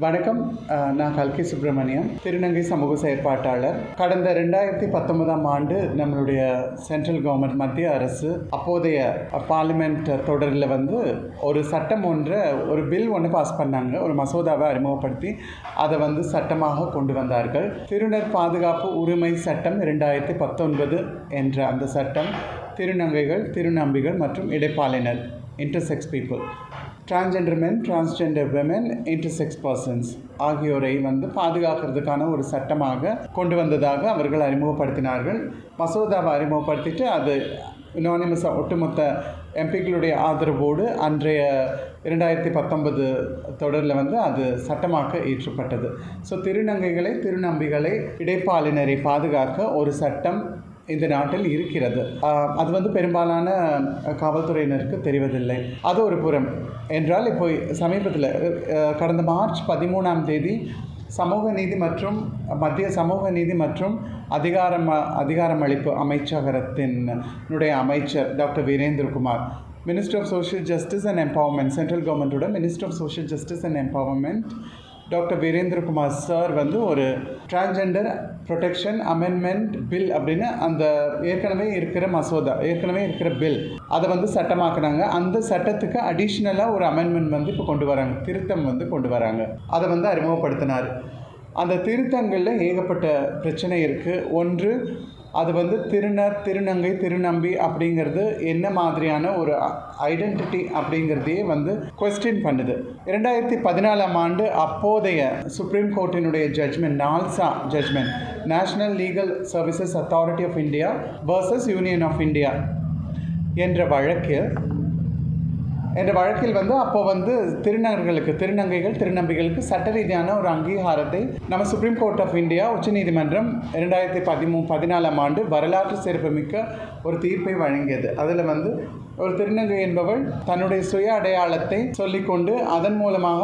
வணக்கம். நான் கல்கி சுப்பிரமணியம், திருநங்கை சமூக செயற்பாட்டாளர். கடந்த 2019ஆம் ஆண்டு நம்மளுடைய சென்ட்ரல் கவர்மெண்ட், மத்திய அரசு, அப்போதைய பார்லிமெண்ட் தொடரில் ஒரு சட்டம் ஒரு பில் பாஸ் பண்ணாங்க. ஒரு மசோதாவை அறிமுகப்படுத்தி அதை சட்டமாக கொண்டு வந்தார்கள். திருநர் பாதுகாப்பு உரிமை சட்டம் 2019 என்ற அந்த சட்டம் திருநங்கைகள், திருநம்பிகள் மற்றும் இடைப்பாலினர், இன்டர்செக்ஸ் பீப்புள், டிரான்ஸ்ஜெண்டர் மென், டிரான்ஸ்ஜெண்டர் விமென், இன்டர்செக்ஸ் பர்சன்ஸ் ஆகியோரை பாதுகாக்கிறதுக்கான ஒரு சட்டமாக கொண்டு வந்ததாக அவர்கள் அறிமுகப்படுத்தினார்கள். மசோதாவை அறிமுகப்படுத்திட்டு அது யுனானிமஸாக ஒட்டுமொத்த எம்பிக்களுடைய ஆதரவோடு அன்றைய 2019 தொடரில் அது சட்டமாக இயற்றப்பட்டது. ஸோ திருநங்கைகளை, திருநம்பிகளை, இடைப்பாலினரை பாதுகாக்க ஒரு சட்டம் இந்த நாட்டில் இருக்கிறது. அது பெரும்பாலான காவல்துறையினருக்கு தெரிவதில்லை. அது ஒரு புறம் என்றால், இப்போ சமீபத்தில் கடந்த மார்ச் 13ஆம் தேதி சமூக நீதி மற்றும் மத்திய சமூக நீதி மற்றும் அதிகாரமளிப்பு அமைச்சகத்தினுடைய அமைச்சர் doctor Virendra Kumar, minister of social justice and empowerment, central கவர்மெண்ட்டோட minister of social justice and empowerment doctor Virendra Kumar sir ஒரு டிரான்ஸ்ஜெண்டர் ப்ரொடெக்ஷன் அமெண்ட்மெண்ட் பில் அப்படின்னு அந்த ஏற்கனவே இருக்கிற பில் அதை சட்டமாக்குனாங்க. அந்த சட்டத்துக்கு அடிஷ்னலாக ஒரு அமெண்ட்மெண்ட் இப்போ கொண்டு வராங்க, திருத்தம் கொண்டு வராங்க. அதை அறிமுகப்படுத்தினார். அந்த திருத்தங்களில் ஏகப்பட்ட பிரச்சனை இருக்குது. ஒன்று, அது திருநர், திருநங்கை, திருநம்பி அப்படிங்கிறது என்ன மாதிரியான ஒரு ஐடென்டிட்டி அப்படிங்கிறதையே கொஸ்டின் பண்ணுது. 2014ஆம் ஆண்டு அப்போதைய சுப்ரீம் கோர்ட்டினுடைய judgment, NALSA judgment, national legal services authority of India versus union of India என்ற வழக்கில் அப்போ திருநர்களுக்கு, திருநங்கைகள், திருநம்பிகளுக்கு சட்ட ரீதியான ஒரு அங்கீகாரத்தை நம்ம சுப்ரீம் கோர்ட் ஆஃப் இந்தியா, உச்சநீதிமன்றம் 2014ஆம் ஆண்டு வரலாற்று சிறப்புமிக்க ஒரு தீர்ப்பை வழங்கியது. அதில் ஒரு திருநங்கை என்பவள் தன்னுடைய சுய அடையாளத்தை சொல்லிக்கொண்டு அதன் மூலமாக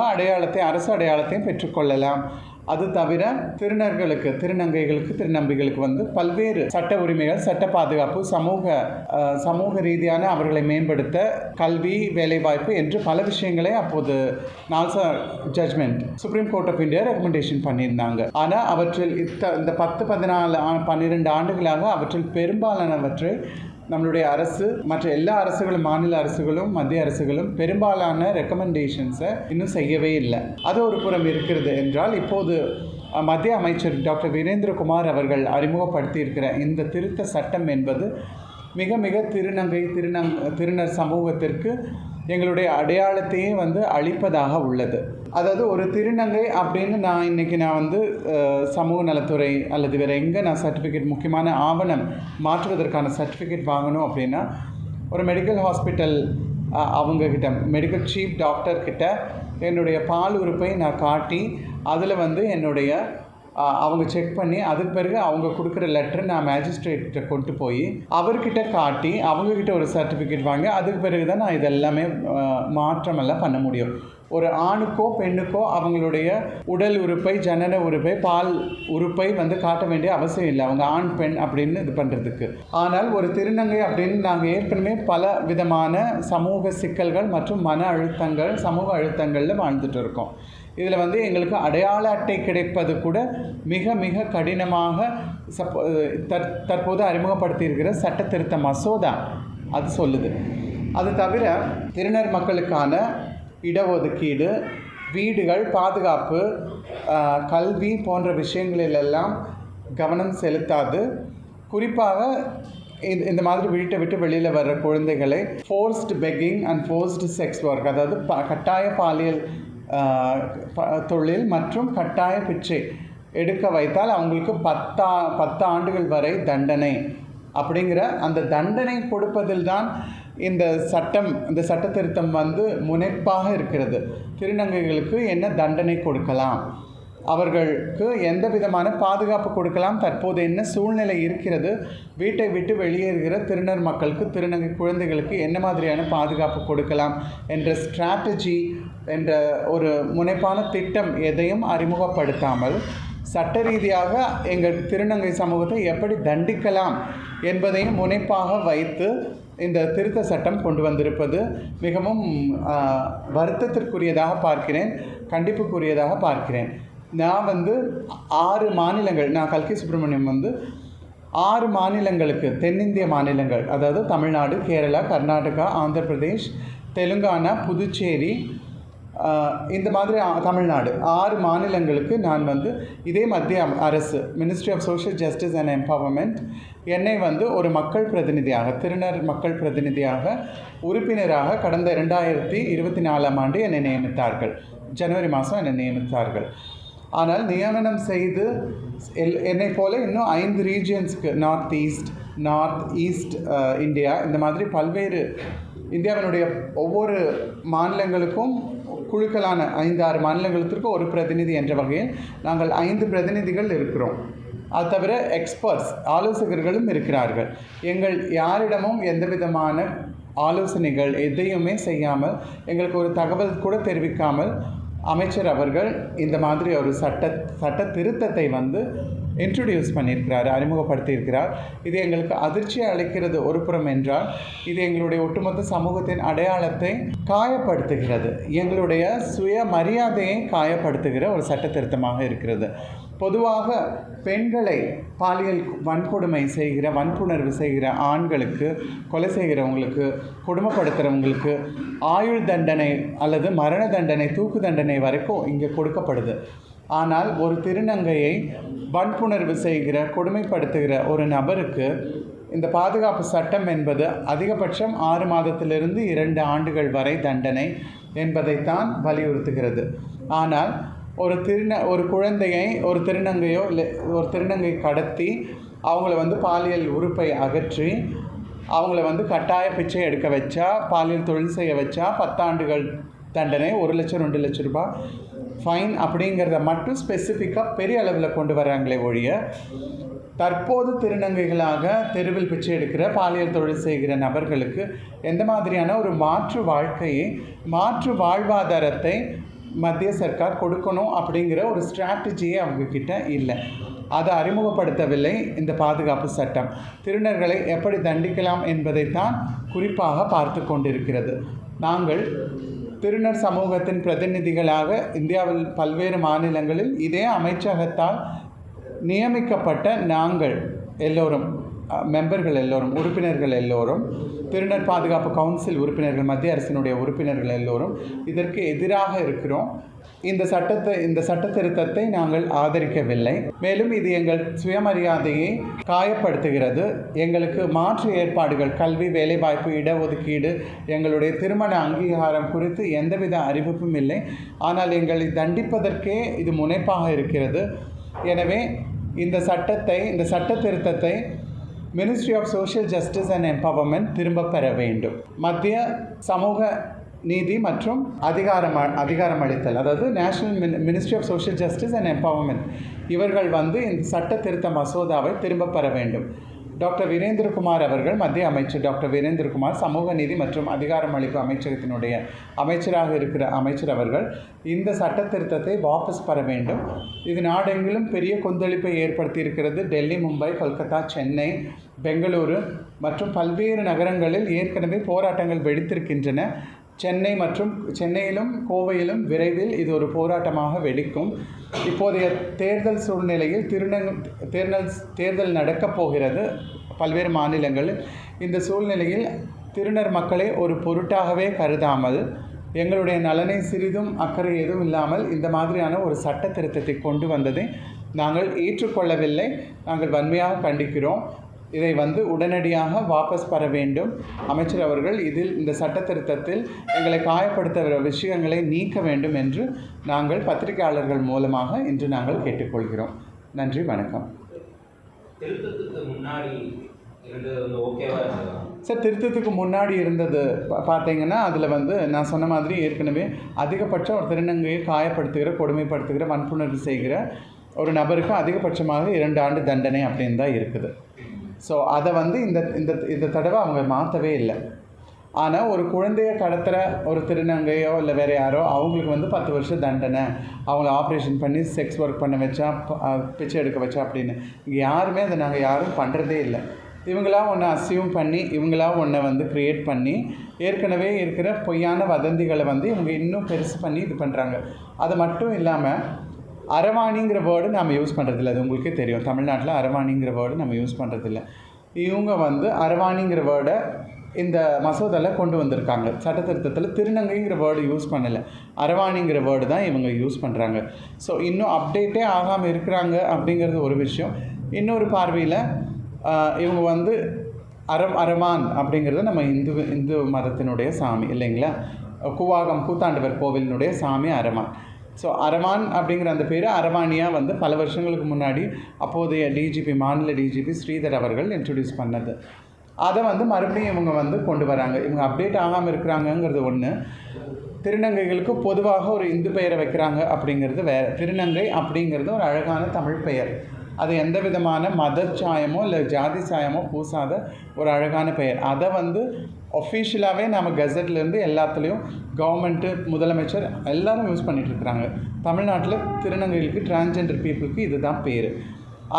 அரசு அடையாளத்தையும் பெற்றுக்கொள்ளலாம். அது தவிர திருநர்களுக்கு, திருநங்கைகளுக்கு, திருநம்பிகளுக்கு பல்வேறு சட்ட உரிமைகள், சட்ட பாதுகாப்பு, சமூக ரீதியான அவர்களை மேம்படுத்த, கல்வி, வேலைவாய்ப்பு என்று பல விஷயங்களை அப்போது NALSA judgment, supreme court of India recommendation பண்ணியிருந்தாங்க. ஆனால் அவற்றில் இந்த 12 ஆண்டுகளாக அவற்றில் பெரும்பாலானவற்றை நம்மளுடைய அரசு, மற்ற எல்லா அரசுகளும், மாநில அரசுகளும், மத்திய அரசுகளும் பெரும்பாலான ரெக்கமெண்டேஷன்ஸை இன்னும் செய்யவே இல்லை. அது ஒரு புறம் இருக்கிறது என்றால், இப்போது மத்திய அமைச்சர் டாக்டர் வீரேந்திரகுமார் அவர்கள் அறிமுகப்படுத்தி இருக்கிற இந்த திருத்த சட்டம் என்பது மிக மிக திருநங்கை, திருநர் சமூகத்திற்கு எங்களுடைய அடையாளத்தையே அளிப்பதாக உள்ளது. அதாவது ஒரு திருநங்கை அப்படின்னு நான் சமூக நலத்துறை அல்லது வேறு எங்கே நான் சர்டிஃபிகேட், முக்கியமான ஆவணம் மாற்றுவதற்கான சர்டிஃபிகேட் வாங்கணும் அப்படின்னா, ஒரு மெடிக்கல் ஹாஸ்பிட்டல் அவங்கக்கிட்ட, மெடிக்கல் சீஃப் டாக்டர்கிட்ட என்னுடைய பால் உறுப்பை நான் காட்டி அதில் என்னுடைய அவங்க செக் பண்ணி அதுக்கு பிறகு அவங்க கொடுக்குற லெட்டரை நான் மேஜிஸ்ட்ரேட்டை கொண்டு போய் அவர்கிட்ட காட்டி அவங்கக்கிட்ட ஒரு சர்டிஃபிகேட் வாங்கி அதுக்கு பிறகு தான் நான் இதெல்லாமே மாற்றமெல்லாம் பண்ண முடியும். ஒரு ஆணுக்கோ பெண்ணுக்கோ அவங்களுடைய உடல் உறுப்பை, ஜனன உறுப்பை, பால் உறுப்பை காட்ட வேண்டிய அவசியம் இல்லை, அவங்க ஆண் பெண் அப்படின்னு இது பண்ணுறதுக்கு. ஆனால் ஒரு திருநங்கை அப்படின்னு நாங்கள் ஏற்கனவே பல விதமான சமூக சிக்கல்கள் மற்றும் மன அழுத்தங்கள், சமூக அழுத்தங்களில் வாழ்ந்துட்டு இருக்கோம். இதில் எங்களுக்கு அடையாள அட்டை கிடைப்பது கூட மிக மிக கடினமாக தற்போது அறிமுகப்படுத்தியிருக்கிற சட்ட திருத்த மசோதா அது சொல்லுது. அது தவிர திருநர் மக்களுக்கான இடஒதுக்கீடு, வீடுகள், பாதுகாப்பு, கல்வி போன்ற விஷயங்களிலெல்லாம் கவனம் செலுத்தாது. குறிப்பாக இந்த மாதிரி வீட்டை விட்டு வெளியில் வர்ற குழந்தைகளை forced begging and forced sex work, அதாவது கட்டாய பாலியல் தொழில் மற்றும் கட்டாய பிச்சை எடுக்க வைத்தால் அவங்களுக்கு 10 ஆண்டுகள் வரை தண்டனை அப்படிங்கிற அந்த தண்டனை கொடுப்பதில் தான் இந்த சட்ட திருத்தம் முனைப்பாக இருக்கிறது. திருநங்கைகளுக்கு என்ன தண்டனை கொடுக்கலாம், அவர்களுக்கு எந்த விதமான பாதுகாப்பு கொடுக்கலாம், தற்போது என்ன சூழ்நிலை இருக்கிறது, வீட்டை விட்டு வெளியேறுகிற திருநர் மக்களுக்கு, திருநங்கை குழந்தைகளுக்கு என்ன மாதிரியான பாதுகாப்பு கொடுக்கலாம் என்ற ஸ்ட்ராட்டஜி, என்ற ஒரு முனைப்பான திட்டம் எதையும் அறிமுகப்படுத்தாமல் சட்ட ரீதியாக எங்கள் திருநங்கை சமூகத்தை எப்படி தண்டிக்கலாம் என்பதையும் முனைப்பாக வைத்து இந்த திருத்த சட்டம் கொண்டு வந்திருப்பது மிகவும் வருத்தத்திற்குரியதாக பார்க்கிறேன், கண்டிப்புக்குரியதாக பார்க்கிறேன். நான் வந்து 6 மாநிலங்கள், நான் கல்கி சுப்பிரமணியம் வந்து 6 மாநிலங்களுக்கு, தென்னிந்திய மாநிலங்கள், அதாவது தமிழ்நாடு, கேரளா, கர்நாடகா, ஆந்திர பிரதேஷ், தெலுங்கானா, புதுச்சேரி, இந்த மாதிரி தமிழ்நாடு 6 மாநிலங்களுக்கு நான் வந்து இதே மத்திய அரசு ministry of social justice and empowerment என்னை வந்து ஒரு மக்கள் பிரதிநிதியாக, திருநர் மக்கள் பிரதிநிதியாக, உறுப்பினராக கடந்த 2024ஆம் ஆண்டு என்னை நியமித்தார்கள். ஜனவரி மாதம் என்னை நியமித்தார்கள். ஆனால் நியமனம் செய்து என்னை போல இன்னும் 5 ரீஜியன்ஸ்க்கு, நார்த் ஈஸ்ட் இந்தியா, இந்த மாதிரி பல்வேறு இந்தியாவினுடைய ஒவ்வொரு மாநிலங்களுக்கும் குழுக்களான 5-6 மாநிலங்களுக்கு ஒரு பிரதிநிதி என்ற வகையில் நாங்கள் 5 பிரதிநிதிகள் இருக்கிறோம். அது தவிர எக்ஸ்பர்ட்ஸ், ஆலோசகர்களும் இருக்கிறார்கள். எங்கள் யாரிடமும் எந்த விதமான ஆலோசனைகள் எதையுமே செய்யாமல், எங்களுக்கு ஒரு தகவல் கூட தெரிவிக்காமல் அமைச்சர் அவர்கள் இந்த மாதிரி ஒரு சட்ட திருத்தத்தை வந்து இன்ட்ரடியூஸ் பண்ணியிருக்கிறார், அறிமுகப்படுத்தியிருக்கிறார். இது எங்களுக்கு அதிர்ச்சி அளிக்கிறது ஒரு புறம் என்றால், இது எங்களுடைய ஒட்டுமொத்த சமூகத்தின் அடையாளத்தை காயப்படுத்துகிறது, எங்களுடைய சுயமரியாதையை காயப்படுத்துகிற ஒரு சட்ட திருத்தமாக இருக்கிறது. பொதுவாக பெண்களை பாலியல் வன்கொடுமை செய்கிற, வன்புணர்வு செய்கிற ஆண்களுக்கு, கொலை செய்கிறவங்களுக்கு, கொடுமைப்படுத்துகிறவங்களுக்கு ஆயுள் தண்டனை அல்லது மரண தண்டனை, தூக்கு தண்டனை வரைக்கும் இங்கே கொடுக்கப்படுது. ஆனால் ஒரு திருநங்கையை வன்புணர்வு செய்கிற, கொடுமைப்படுத்துகிற ஒரு நபருக்கு இந்த பாதுகாப்பு சட்டம் என்பது அதிகபட்சம் 6 மாதத்திலிருந்து 2 ஆண்டுகள் வரை தண்டனை என்பதைத்தான் வலியுறுத்துகிறது. ஆனால் ஒரு குழந்தையை, ஒரு திருநங்கையோ இல்லை ஒரு திருநங்கை கடத்தி அவங்கள வந்து பாலியல் உறுப்பை அகற்றி அவங்கள வந்து கட்டாய பிச்சை எடுக்க வச்சா, பாலியல் தொழில் செய்ய வச்சா 10 ஆண்டுகள் தண்டனை, 1 லட்சம் 2 லட்சம் ரூபாய் ஃபைன் அப்படிங்கிறத மட்டும் ஸ்பெசிஃபிக்காக பெரிய அளவில் கொண்டு வராங்களே ஒழிய, தற்போது திருநங்கைகளாக தெருவில் பிச்சை எடுக்கிற, பாலியல் தொழில் செய்கிற நபர்களுக்கு எந்த மாதிரியான ஒரு மாற்று வாழ்க்கையை, மாற்று வாழ்வாதாரத்தை மத்திய சர்க்கார் கொடுக்கணும் அப்படிங்கிற ஒரு ஸ்ட்ராட்டஜியே அவங்கக்கிட்ட இல்லை. அதை அறிமுகப்படுத்தவில்லை இந்த பாதுகாப்பு சட்டம். திருநர்களை எப்படி தண்டிக்கலாம் என்பதைத்தான் குறிப்பாக பார்த்து கொண்டிருக்கிறது. நாங்கள் திருநர் சமூகத்தின் பிரதிநிதிகளாக இந்தியாவில் பல்வேறு மாநிலங்களில் இதே அமைச்சகத்தால் நியமிக்கப்பட்ட நாங்கள் எல்லோரும், மெம்பர்கள் எல்லோரும், உறுப்பினர்கள் எல்லோரும், திருநர் பாதுகாப்பு கவுன்சில் உறுப்பினர்கள், மத்திய அரசினுடைய உறுப்பினர்கள் எல்லோரும் இதற்கு எதிராக இருக்கிறோம். இந்த சட்ட திருத்தத்தை நாங்கள் ஆதரிக்கவில்லை. மேலும் இது எங்கள் சுயமரியாதையை காயப்படுத்துகிறது. எங்களுக்கு மாற்று ஏற்பாடுகள், கல்வி, வேலைவாய்ப்பு, இடஒதுக்கீடு, எங்களுடைய திருமண அங்கீகாரம் குறித்து எந்தவித அறிவிப்பும் இல்லை. ஆனால் எங்களை தண்டிப்பதற்கே இது முனைப்பாக இருக்கிறது. எனவே இந்த சட்ட திருத்தத்தை ministry of social justice and empowerment திரும்ப பெற வேண்டும். மத்திய சமூக நீதி மற்றும் அதிகாரமளித்தல், அதாவது national ministry of social justice and empowerment, இவர்கள் வந்து இந்த சட்ட திருத்த மசோதாவை திரும்ப பெற வேண்டும். டாக்டர் வீரேந்திரகுமார் அவர்கள், மத்திய அமைச்சர் டாக்டர் வீரேந்திரகுமார், சமூக நீதி மற்றும் அதிகாரமளிப்பு அமைச்சகத்தினுடைய அமைச்சராக இருக்கிற அமைச்சர் அவர்கள் இந்த சட்ட திருத்தத்தை வாபஸ் பெற வேண்டும். இது நாடெங்கிலும் பெரிய கொந்தளிப்பை ஏற்படுத்தி இருக்கிறது. டெல்லி, மும்பை, கொல்கத்தா, சென்னை, பெங்களூரு மற்றும் பல்வேறு நகரங்களில் ஏற்கனவே போராட்டங்கள் வெடித்திருக்கின்றன. சென்னையிலும் கோவையிலும் விரைவில் இது ஒரு போராட்டமாக வெடிக்கும். இப்போதைய தேர்தல் சூழ்நிலையில் தேர்தல் நடக்கப் போகிறது பல்வேறு மாநிலங்களில். இந்த சூழ்நிலையில் திருநர் மக்களை ஒரு பொருட்டாகவே கருதாமல், எங்களுடைய நலனை சிறிதும் அக்கறை எதுவும் இல்லாமல் இந்த மாதிரியான ஒரு சட்ட திருத்தத்தை கொண்டு வந்ததை நாங்கள் ஏற்றுக்கொள்ளவில்லை. நாங்கள் வன்மையாக கண்டிக்கிறோம். இதை வந்து உடனடியாக வாபஸ் பெற வேண்டும். அமைச்சர் அவர்கள் இந்த சட்ட திருத்தத்தில் எங்களை காயப்படுத்துகிற விஷயங்களை நீக்க வேண்டும் என்று நாங்கள் பத்திரிகையாளர்கள் மூலமாக இன்று நாங்கள் கேட்டுக்கொள்கிறோம். நன்றி, வணக்கம். சார், திருத்தத்துக்கு முன்னாடி இருந்தது பார்த்தீங்கன்னா, அதில் வந்து நான் சொன்ன மாதிரி ஏற்கனவே அதிகபட்சம் ஒரு திருநங்கையை காயப்படுத்துகிற, கொடுமைப்படுத்துகிற, வன்புணர்வு செய்கிற ஒரு நபருக்கு அதிகபட்சமாக 2 ஆண்டு தண்டனை அப்படின்னு தான் இருக்குது. ஸோ அதை வந்து இந்த தடவை அவங்க மாற்றவே இல்லை. ஆனால் ஒரு குழந்தையை கடத்துகிற ஒரு திருநங்கையோ இல்லை வேறு யாரோ, அவங்களுக்கு வந்து 10 வருஷம் தண்டனை, அவங்கள ஆப்ரேஷன் பண்ணி செக்ஸ் ஒர்க் பண்ண வச்சா, பிச்சை எடுக்க வச்சா அப்படின்னு இங்கே யாருமே அதை நாங்கள் யாரும் பண்ணுறதே இல்லை. இவங்களா ஒன்று அசியூம் பண்ணி இவங்களா ஒன்றை வந்து க்ரியேட் பண்ணி ஏற்கனவே இருக்கிற பொய்யான வதந்திகளை வந்து இவங்க இன்னும் பெருசு பண்ணி இது பண்ணுறாங்க. அது மட்டும் இல்லாமல் அரவாணிங்கிற வேர்டு நம்ம யூஸ் பண்ணுறதில்ல. அது உங்களுக்கே தெரியும், தமிழ்நாட்டில் அரவாணிங்கிற வேர்டு நம்ம யூஸ் பண்ணுறதில்ல. இவங்க வந்து அரவாணிங்கிற வேர்டை இந்த மசோதாவில் கொண்டு வந்திருக்காங்க. சட்டத்திருத்தத்தில் திருநங்கைங்கிற வேர்டு யூஸ் பண்ணலை, அரவாணிங்கிற வேர்டு தான் இவங்க யூஸ் பண்ணுறாங்க. ஸோ இன்னும் அப்டேட்டே ஆகாமல் இருக்கிறாங்க அப்படிங்கிறது ஒரு விஷயம். இன்னொரு பார்வையில் இவங்க வந்து அரவான் அப்படிங்கிறது நம்ம இந்து மதத்தினுடைய சாமி இல்லைங்களா. கூவாகம் கூத்தாண்டவர் கோவிலினுடைய சாமி அரவான். ஸோ அரவான் அப்படிங்கிற அந்த பேர் அரவாணியாக வந்து பல வருஷங்களுக்கு முன்னாடி அப்போதைய டிஜிபி, மாநில டிஜிபி ஸ்ரீதர் அவர்கள் இன்ட்ரடியூஸ் பண்ணது. அதை வந்து மறுபடியும் இவங்க வந்து கொண்டு வராங்க. இவங்க அப்டேட் ஆகாமல் இருக்கிறாங்கங்கிறது ஒன்று. திருநங்கைகளுக்கு பொதுவாக ஒரு இந்து பெயரை வைக்கிறாங்க அப்படிங்கிறது வேறு. திருநங்கை அப்படிங்கிறது ஒரு அழகான தமிழ் பெயர். அது எந்த விதமான மதச்சாயமோ இல்லை ஜாதி சாயமோ பூசாத ஒரு அழகான பெயர். அதை வந்து ஒஃபிஷியலாகவே நம்ம கெசட்லேருந்து எல்லாத்துலேயும் கவர்மெண்ட்டு, முதலமைச்சர் எல்லோரும் யூஸ் பண்ணிகிட்ருக்குறாங்க. தமிழ்நாட்டில் திருநங்கைகளுக்கு, டிரான்ஸ்ஜெண்டர் பீப்புளுக்கு இதுதான் பேர்.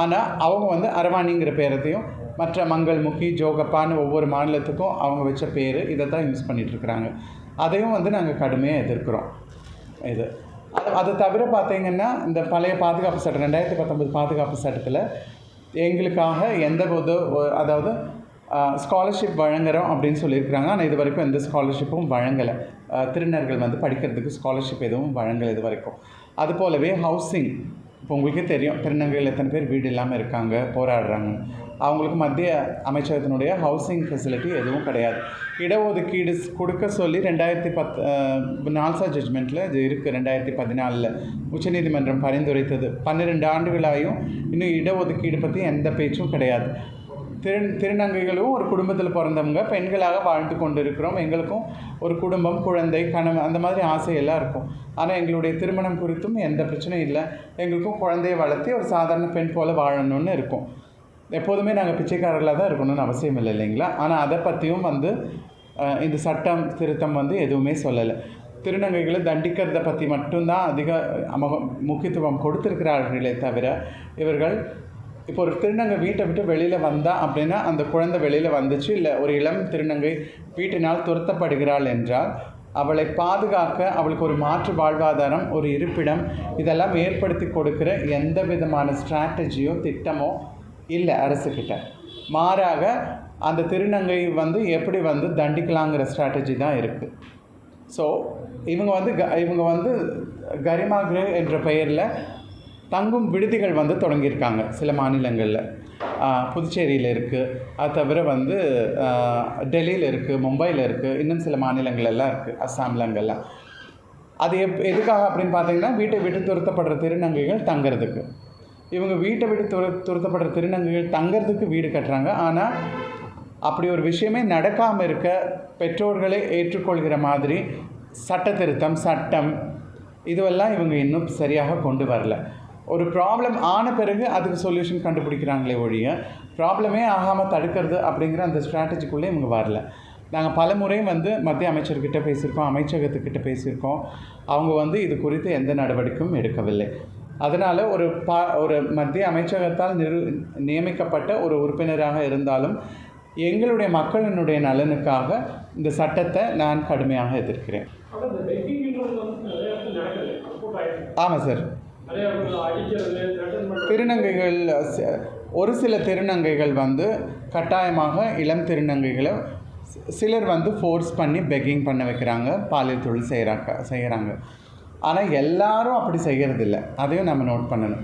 ஆனால் அவங்க வந்து அரவாணிங்கிற பேரத்தையும் மற்ற மங்கள்முகி, ஜோகப்பான்னு ஒவ்வொரு மாநிலத்துக்கும் அவங்க வச்ச பேர் இதை தான் யூஸ் பண்ணிகிட்ருக்குறாங்க. அதையும் வந்து நாங்கள் கடுமையாக எதிர்க்கிறோம். அது தவிர பார்த்திங்கன்னா இந்த பழைய பாதுகாப்பு சட்டம் 2019 பாதுகாப்பு சட்டத்தில் எங்களுக்காக அதாவது ஸ்காலர்ஷிப் வழங்குகிறோம் அப்படின்னு சொல்லியிருக்கிறாங்க. ஆனால் இது வரைக்கும் எந்த ஸ்காலர்ஷிப்பும் வழங்கலை. திருநர்கள் வந்து படிக்கிறதுக்கு ஸ்காலர்ஷிப் எதுவும் வழங்கலை இது வரைக்கும். அது போலவே ஹவுசிங், இப்போ உங்களுக்கே தெரியும் திருநங்கையில் எத்தனை பேர் வீடு இல்லாமல் இருக்காங்க, போராடுறாங்க. அவங்களுக்கு மத்திய அமைச்சகத்தினுடைய ஹவுசிங் ஃபெசிலிட்டி எதுவும் கிடையாது. இடஒதுக்கீடு கொடுக்க சொல்லி 2010 நால்சா ஜட்ஜ்மெண்ட்டில் இது இருக்குது. 2014 உச்சநீதிமன்றம் பரிந்துரைத்தது. 12 ஆண்டுகளாயும் இன்னும் இடஒதுக்கீடு பற்றி எந்த பேச்சும் கிடையாது. திருநங்கைகளும் ஒரு குடும்பத்தில் பிறந்தவங்க, பெண்களாக வாழ்ந்து கொண்டு இருக்கிறோம். எங்களுக்கும் ஒரு குடும்பம், குழந்தை, கணவன் அந்த மாதிரி ஆசையெல்லாம் இருக்கும். ஆனால் எங்களுடைய திருமணம் குறித்தும் எந்த பிரச்சனையும் இல்லை. எங்களுக்கும் குழந்தையை வளர்த்தி ஒரு சாதாரண பெண் போல் வாழணும்னு இருக்கும். எப்போதுமே நாங்கள் பிச்சைக்காரர்களாக தான் இருக்கணும்னு அவசியம் இல்லை இல்லைங்களா. ஆனால் அதை பற்றியும் வந்து இந்த சட்டம் திருத்தம் வந்து எதுவுமே சொல்லலை. திருநங்கைகளை தண்டிக்கிறத பற்றி மட்டும்தான் அதிக முக்கியத்துவம் கொடுத்துருக்கிறார்களே தவிர, இவர்கள் இப்போ ஒரு திருநங்கை வீட்டை விட்டு வெளியில் வந்தால் அப்படின்னா அந்த குழந்தை வெளியில் வந்துச்சு, இல்லை ஒரு இளம் திருநங்கை வீட்டினால் துரத்தப்படுகிறாள் என்றால் அவளை பாதுகாக்க அவளுக்கு ஒரு மாற்று வாழ்வாதாரம், ஒரு இருப்பிடம் இதெல்லாம் ஏற்படுத்தி கொடுக்குற எந்த விதமான ஸ்ட்ராட்டஜியோ திட்டமோ இல்லை அரசுக்கிட்ட. மாறாக அந்த திருநங்கை வந்து எப்படி வந்து தண்டிக்கலாங்கிற ஸ்ட்ராட்டஜி தான் இருக்குது. ஸோ இவங்க வந்து கரிமாகிரே என்ற பெயரில் தங்கும் விடுதிகள் வந்து தொடங்கியிருக்காங்க சில மாநிலங்களில். புதுச்சேரியில் இருக்குது, அது தவிர வந்து டெல்லியில் இருக்குது, மும்பையில் இருக்குது, இன்னும் சில மாநிலங்களெல்லாம் இருக்குது, அஸ்ஸாம்லங்கெல்லாம். அது எதுக்காக அப்படின்னு பார்த்தீங்கன்னா, வீட்டை விட்டு துரத்தப்படுற திருநங்கைகள் தங்கிறதுக்கு. இவங்க வீட்டை விட்டு துரத்தப்படுற திருநங்கைகள் தங்கிறதுக்கு வீடு கட்டுறாங்க. ஆனால் அப்படி ஒரு விஷயமே நடக்காமல் இருக்க பெற்றோர்களை ஏற்றுக்கொள்கிற மாதிரி சட்டம் இதுவெல்லாம் இவங்க இன்னும் சரியாக கொண்டு வரல. ஒரு ப்ராப்ளம் ஆன பிறகு அதுக்கு சொல்யூஷன் கண்டுபிடிக்கிறாங்களே ஒழிய ப்ராப்ளமே ஆகாமல் தடுக்கிறது அப்படிங்கிற அந்த ஸ்ட்ராட்டஜிக்குள்ளே இவங்க வரல. நாங்கள் பல முறை வந்து மத்திய அமைச்சர்கிட்ட பேசியிருக்கோம், அமைச்சகத்துக்கிட்ட பேசியிருக்கோம். அவங்க வந்து இது குறித்து எந்த நடவடிக்கையும் எடுக்கவில்லை. அதனால் ஒரு மத்திய அமைச்சகத்தால் நியமிக்கப்பட்ட ஒரு உறுப்பினராக இருந்தாலும் எங்களுடைய மக்களினுடைய நலனுக்காக இந்த சட்டத்தை நான் கடுமையாக எதிர்க்கிறேன். ஆமாம் சார். திருநங்கைகள், ஒரு சில திருநங்கைகள் வந்து கட்டாயமாக இளம் திருநங்கைகளை சிலர் வந்து ஃபோர்ஸ் பண்ணி பெக்கிங் பண்ண வைக்கிறாங்க, பாலியல் தொழில் செய்கிறாங்க. ஆனால் எல்லாரும் அப்படி செய்கிறதில்ல, அதையும் நம்ம நோட் பண்ணணும்.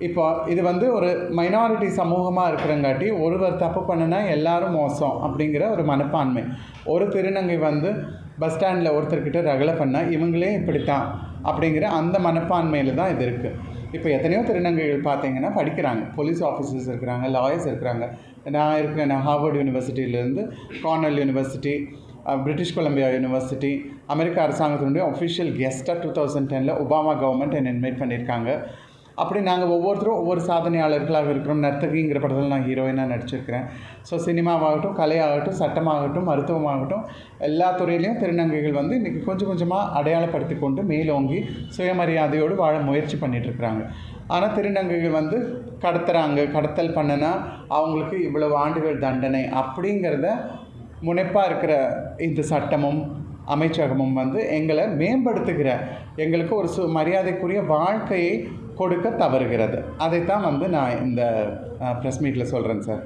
இப்போ இது வந்து ஒரு மைனாரிட்டி சமூகமாக இருக்கிறங்காட்டி ஒருவர் தப்பு பண்ணுனா எல்லாரும் மோசம் அப்படிங்கிற ஒரு மனப்பான்மை. ஒரு திருநங்கை வந்து பஸ் ஸ்டாண்டில் ஒருத்தர்கிட்ட ரகலை பண்ணால் இவங்களே இப்படித்தான் அப்படிங்கிற அந்த மனப்பான்மையில் தான் இது இருக்குது. இப்போ எத்தனையோ திருநங்கைகள் பார்த்தீங்கன்னா படிக்கிறாங்க, போலீஸ் ஆஃபீஸர்ஸ் இருக்கிறாங்க, லாயர்ஸ் இருக்கிறாங்க. நான் ஹார்வர்ட் யூனிவர்சிட்டியிலேருந்து, Cornell university, British Columbia university, அமெரிக்க அரசாங்கத்தினுடைய ஒஃபிஷியல் கெஸ்ட்டாக 2010 ஒபாமா கவர்மெண்ட் என்னை இன்வைட் பண்ணியிருக்காங்க. அப்படி நாங்கள் ஒவ்வொருத்தரும் ஒவ்வொரு சாதனையாளர்களாக இருக்கிறோம். நர்த்தகிங்கிற படத்தில் நான் ஹீரோயினாக நடிச்சிருக்கிறேன். ஸோ சினிமாவாகட்டும், கலையாகட்டும், சட்டமாகட்டும், மருத்துவமாகட்டும், எல்லா துறையிலையும் திருநங்கைகள் வந்து இன்றைக்கி கொஞ்சம் கொஞ்சமாக அடையாளப்படுத்தி கொண்டு மேலோங்கி சுயமரியாதையோடு வாழ முயற்சி பண்ணிகிட்ருக்குறாங்க. ஆனால் திருநங்கைகள் வந்து கடத்தல் பண்ணுனா அவங்களுக்கு இவ்வளவு ஆண்டுகள் தண்டனை அப்படிங்கிறத முனைப்பாக இருக்கிற இந்த சட்டமும் அமைச்சகமும் வந்து எங்களை மேம்படுத்துகிற, எங்களுக்கு ஒரு மரியாதைக்குரிய வாழ்க்கையை கொடுக்க தவறுகிறது. அதைத்தான் வந்து நான் இந்த ப்ரெஸ் மீட்டில் சொல்கிறேன் சார்.